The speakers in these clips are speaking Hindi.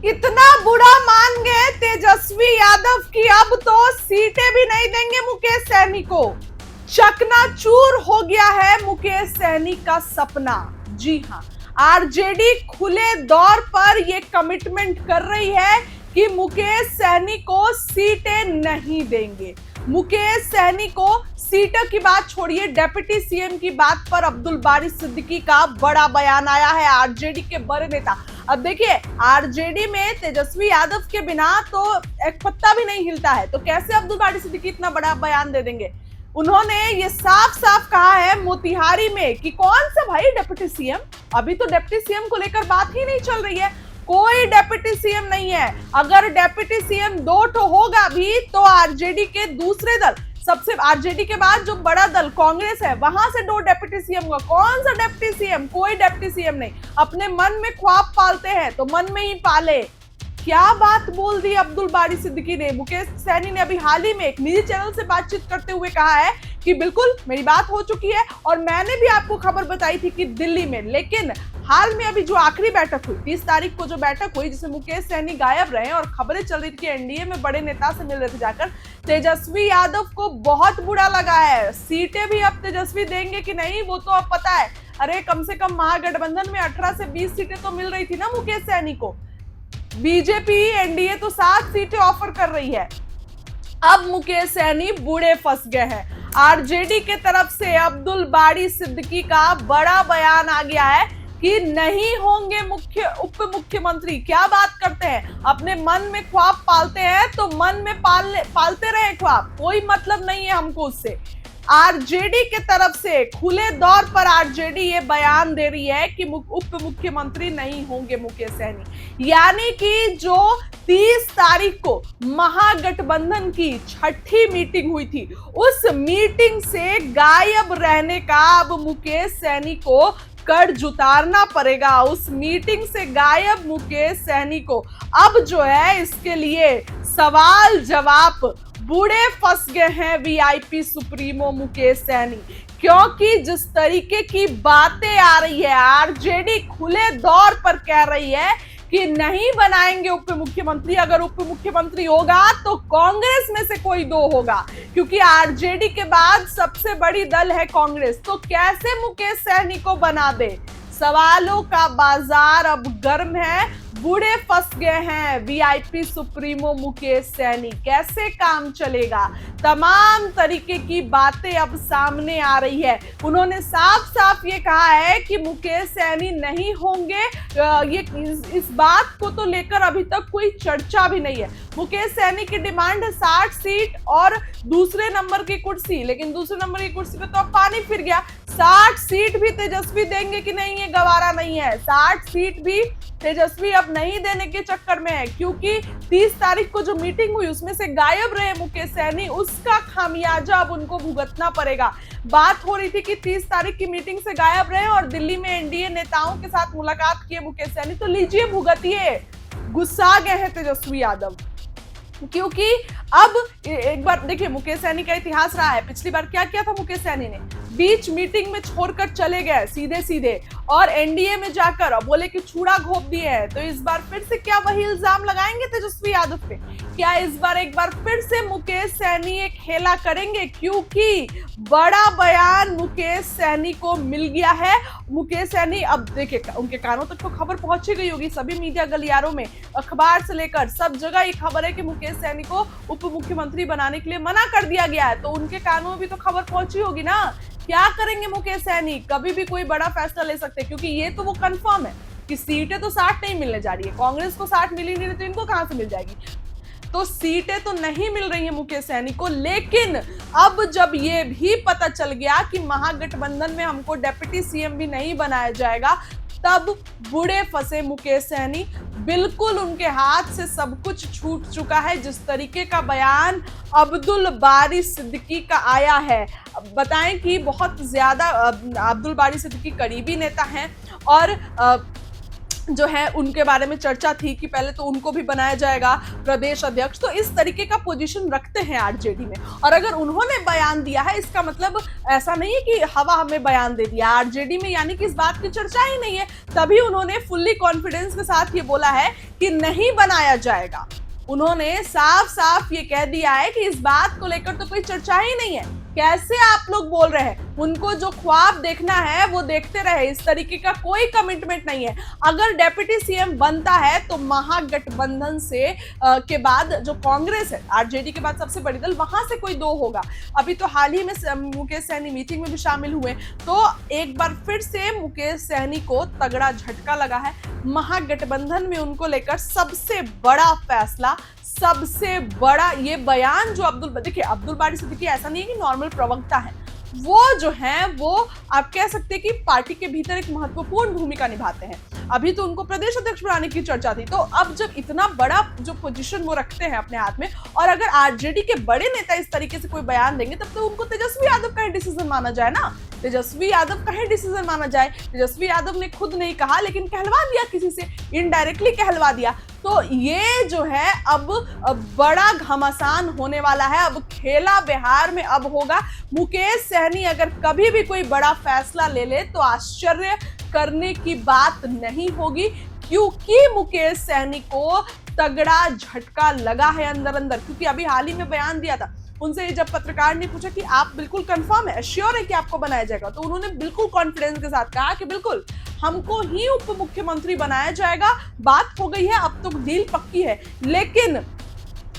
इतना बुरा मान गए तेजस्वी यादव की अब तो सीटें भी नहीं देंगे मुकेश सहनी को। चकनाचूर हो गया है मुकेश सहनी का सपना। जी हां, आरजेडी खुले दौर पर यह कमिटमेंट कर रही है कि मुकेश सहनी को सीटें नहीं देंगे। मुकेश सहनी को सीटों की बात छोड़िए, डिप्टी सीएम की बात पर अब्दुल बारी सिद्दीकी का बड़ा बयान आया है, आरजेडी के बड़े नेता। अब देखिए, आरजेडी में तेजस्वी यादव के बिना तो एक पत्ता भी नहीं हिलता है, तो कैसे अब्दुल बारी सिद्दीकी इतना बड़ा बयान दे देंगे। उन्होंने ये साफ साफ कहा है मोतिहारी में कि कौन सा भाई डिप्टी सीएम, अभी तो डिप्टी सीएम को लेकर बात ही नहीं चल रही है, कोई डिप्टी सीएम नहीं है। अगर डिप्टी सीएम दो ठो होगा भी तो आरजेडी के दूसरे दल, सबसे आरजेडी के बाद जो बड़ा दल कांग्रेस है, वहां से दो डिप्टी सीएम होगा। कौन सा डिप्टी सीएम, कोई डिप्टी सीएम नहीं। अपने मन में ख्वाब पालते हैं तो मन में ही पाले। क्या बात बोल दी अब्दुल बारी सिद्दीकी ने। मुकेश सहनी ने अभी हाल ही में एक निजी चैनल से बातचीत करते हुए कहा है कि बिल्कुल मेरी बात हो चुकी है और मैंने भी आपको खबर बताई थी कि दिल्ली में, लेकिन हाल में अभी जो आखिरी बैठक हुई 30 तारीख को जो बैठक हुई जिसमें मुकेश सहनी गायब रहे और खबरें चल रही थी कि एनडीए में बड़े नेता से मिल रहे थे जाकर, तेजस्वी यादव को बहुत बुरा लगा है। सीटें भी अब तेजस्वी देंगे कि नहीं वो तो अब पता है। अरे कम से कम महागठबंधन में 18 से 20 सीटें तो मिल रही थी ना मुकेश सहनी को। बीजेपी एनडीए तो 7 सीटें ऑफर कर रही है। अब मुकेश सहनी बूढ़े फंस गए हैं। आरजेडी के तरफ से अब्दुल बारी सिद्दीकी का बड़ा बयान आ गया है कि नहीं होंगे उप मुख्यमंत्री। क्या बात करते हैं, अपने मन में ख्वाब पालते हैं तो मन में पालते रहे ख्वाब, कोई मतलब नहीं है हमको उससे। आरजेडी के तरफ से खुले दौर पर आरजेडी ये बयान दे रही है कि उप मुख्यमंत्री नहीं होंगे मुकेश सहनी। यानी कि जो 30 तारीख को महागठबंधन की 6ठी मीटिंग हुई थी, उस मीटिंग से गायब रहने का अब मुकेश सहनी को कर्ज उतारना पड़ेगा। उस मीटिंग से गायब मुकेश सहनी को अब जो है इसके लिए सवाल जवाब बूढ़े फंस गए हैं वीआईपी सुप्रीमो मुकेश सहनी, क्योंकि जिस तरीके की बातें आ रही है, आरजेडी खुले दौर पर कह रही है कि नहीं बनाएंगे उप मुख्यमंत्री। अगर उप मुख्यमंत्री होगा तो कांग्रेस में से कोई दो होगा, क्योंकि आरजेडी के बाद सबसे बड़ी दल है कांग्रेस। तो कैसे मुकेश सहनी को बना दे, सवालों का बाजार अब गर्म है। बूढ़े फंस गए हैं वीआईपी सुप्रीमो मुकेश सहनी, कैसे काम चलेगा। तमाम तरीके की बातें अब सामने आ रही है। उन्होंने साफ साफ ये कहा है कि मुकेश सहनी नहीं होंगे। ये इस बात को तो लेकर अभी तक कोई चर्चा भी नहीं है। मुकेश सहनी की डिमांड है 60 सीट और दूसरे नंबर की कुर्सी, लेकिन दूसरे नंबर की कुर्सी पे तो अब पानी फिर गया। 60 सीट भी तेजस्वी देंगे कि नहीं ये गवारा नहीं है। 60 सीट भी तेजस्वी अब नहीं देने के चक्कर में है, क्योंकि 30 तारीख को जो मीटिंग हुई उसमें से गायब रहे मुकेश सहनी, उसका खामियाजा अब उनको भुगतना पड़ेगा। बात हो रही थी कि 30 तारीख की मीटिंग से गायब रहे और दिल्ली में एनडीए नेताओं के साथ मुलाकात किए मुकेश सहनी, तो लीजिए भुगतिए। गुस्सा गए हैं तेजस्वी यादव, क्योंकि अब एक बार देखिए मुकेश सहनी का इतिहास रहा है। पिछली बार क्या किया था मुकेश सहनी ने, बीच मीटिंग में छोड़कर चले गए सीधे सीधे और एनडीए में जाकर बोले कि छुड़ा घोप दिए है। तो इस बार फिर से क्या वही इल्जाम लगाएंगे तेजस्वी यादव पे? क्या इस बार एक बार फिर से मुकेश सहनी एक खेला करेंगे? क्योंकि बड़ा बयान मुकेश सहनी को मिल गया है। मुकेश सहनी अब देखिए उनके कानों तक तो खबर पहुंची गई होगी, सभी मीडिया गलियारों में, अखबार से लेकर सब जगह ये खबर है कि मुकेश सहनी को उप मुख्यमंत्री बनाने के लिए मना कर दिया गया है। तो उनके कानों में भी तो खबर पहुंची होगी ना। क्या करेंगे मुकेश सहनी? कभी भी कोई बड़ा फैसला ले सकते हैं, क्योंकि ये तो वो कंफर्म है कि सीटें तो 60 नहीं मिलने जा रही है। कांग्रेस को 60 मिली नहीं तो इनको कहां से मिल जाएगी। तो सीटें तो नहीं मिल रही है मुकेश सहनी को, लेकिन अब जब ये भी पता चल गया कि महागठबंधन में हमको डिप्टी सीएम भी नहीं बनाया जाएगा, तब बूढ़े फंसे मुकेश सहनी। बिल्कुल उनके हाथ से सब कुछ छूट चुका है। जिस तरीके का बयान अब्दुल बारी सिद्दीकी का आया है, बताएं कि बहुत ज्यादा अब्दुल बारी सिद्दीकी करीबी नेता हैं और जो है उनके बारे में चर्चा थी कि पहले तो उनको भी बनाया जाएगा प्रदेश अध्यक्ष। तो इस तरीके का पोजीशन रखते हैं आरजेडी में। और अगर उन्होंने बयान दिया है, इसका मतलब ऐसा नहीं है कि हवा हमें बयान दे दिया आरजेडी में, यानी कि इस बात की चर्चा ही नहीं है। तभी उन्होंने फुल्ली कॉन्फिडेंस के साथ ये बोला है कि नहीं बनाया जाएगा। उन्होंने साफ साफ ये कह दिया है कि इस बात को लेकर तो कोई चर्चा ही नहीं है। कैसे आप लोग बोल रहे हैं? उनको जो ख्वाब देखना है वो देखते रहे, इस तरीके का कोई कमिटमेंट नहीं है। अगर डेप्यूटी सीएम बनता है तो महागठबंधन से के बाद जो कांग्रेस है, आरजेडी के बाद सबसे बड़ी दल, वहां से कोई दो होगा। अभी तो हाल ही में मुकेश सहनी मीटिंग में भी शामिल हुए, तो एक बार फिर से मुकेश सहनी को तगड़ा झटका लगा है। महागठबंधन में उनको लेकर सबसे बड़ा फैसला, सबसे बड़ा ये बयान जो अब्दुल बारी सिद्दीकी ऐसा नहीं है कि नॉर्मल प्रवक्ता है, वो जो है वो आप कह सकते हैं कि पार्टी के भीतर एक महत्वपूर्ण भूमिका निभाते हैं। अभी तो उनको प्रदेश अध्यक्ष बनाने की चर्चा थी, तो अब जब इतना बड़ा जो पोजीशन वो रखते हैं अपने हाथ में, और अगर आरजेडी के बड़े नेता इस तरीके से कोई बयान देंगे, तब तो उनको तेजस्वी यादव का ही डिसीजन माना जाए ना। तेजस्वी यादव का ही डिसीजन माना जाए। तेजस्वी यादव ने खुद नहीं कहा, लेकिन कहलवा दिया, किसी से इनडायरेक्टली कहलवा दिया। तो ये जो है अब बड़ा घमासान होने वाला है। अब खेला बिहार में अब होगा। मुकेश सहनी अगर कभी भी कोई बड़ा फैसला ले ले तो आश्चर्य करने की बात नहीं होगी, क्योंकि मुकेश सहनी को तगड़ा झटका लगा है अंदर अंदर। क्योंकि अभी हाल ही में बयान दिया था, उनसे जब पत्रकार ने पूछा कि आप बिल्कुल कंफर्म है, श्योर है कि आपको बनाया जाएगा, तो उन्होंने बिल्कुल कॉन्फिडेंस के साथ कहा कि बिल्कुल हमको ही उप मुख्यमंत्री बनाया जाएगा। बात हो गई है, अब तो डील पक्की है। लेकिन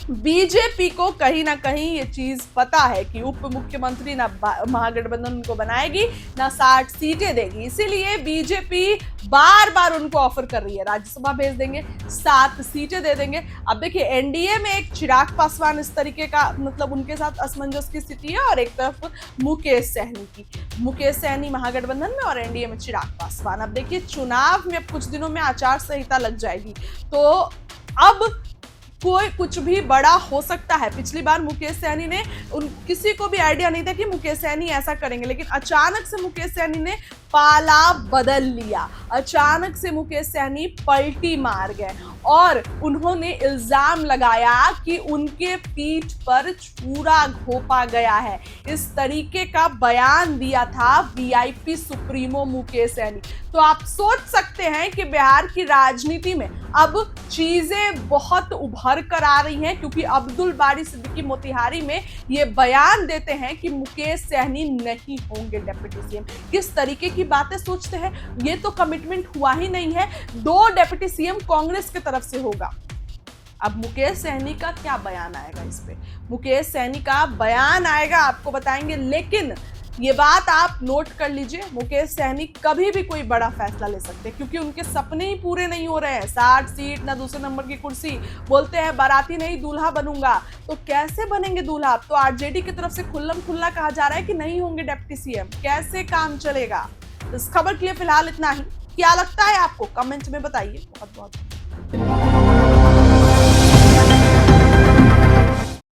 बीजेपी को कहीं ना कहीं ये चीज पता है कि उप मुख्यमंत्री ना महागठबंधन उनको बनाएगी, ना 60 सीटें देगी। इसीलिए बीजेपी बार बार उनको ऑफर कर रही है, राज्यसभा भेज देंगे, 7 सीटें दे देंगे। अब देखिए, एनडीए में एक चिराग पासवान इस तरीके का, मतलब उनके साथ असमंजस की स्थिति है, और एक तरफ मुकेश सहनी महागठबंधन में, और एनडीए में चिराग पासवान। अब देखिए, चुनाव में अब कुछ दिनों में आचार संहिता लग जाएगी, तो अब कोई कुछ भी बड़ा हो सकता है। पिछली बार मुकेश सहनी ने, किसी को भी आइडिया नहीं था कि मुकेश सहनी ऐसा करेंगे, लेकिन अचानक से मुकेश सहनी ने पाला बदल लिया। अचानक से मुकेश सहनी पलटी मार गए और उन्होंने इल्जाम लगाया कि उनके पीठ पर छुरा घोंपा गया है। इस तरीके का बयान दिया था वीआईपी सुप्रीमो मुकेश सहनी। तो आप सोच सकते हैं कि बिहार की राजनीति में अब चीजें बहुत उभर कर आ रही हैं, क्योंकि अब्दुल बारी सिद्दीकी मोतिहारी में ये बयान देते हैं कि मुकेश सहनी नहीं होंगे डिप्टी सीएम। किस तरीके की बातें सोचते हैं, ये तो कमिटमेंट हुआ ही नहीं है। 2 डिप्टी सीएम कांग्रेस की तरफ से होगा। अब मुकेश सहनी का क्या बयान आएगा, इस पे मुकेश सहनी का बयान आएगा, आपको बताएंगे। लेकिन ये बात आप नोट कर लीजिए, मुकेश सहनी कभी भी कोई बड़ा फैसला ले सकते हैं, क्योंकि उनके सपने ही पूरे नहीं हो रहे हैं। 60 सीट, ना दूसरे नंबर की कुर्सी, बोलते हैं बाराती नहीं दूल्हा बनूंगा। तो कैसे बनेंगे दूल्हा? अब तो आरजेडी की तरफ से खुल्लम खुल्ला कहा जा रहा है कि नहीं होंगे डिप्टी सीएम। कैसे काम चलेगा? इस खबर के लिए फिलहाल इतना ही। क्या लगता है आपको, कमेंट में बताइए। बहुत बहुत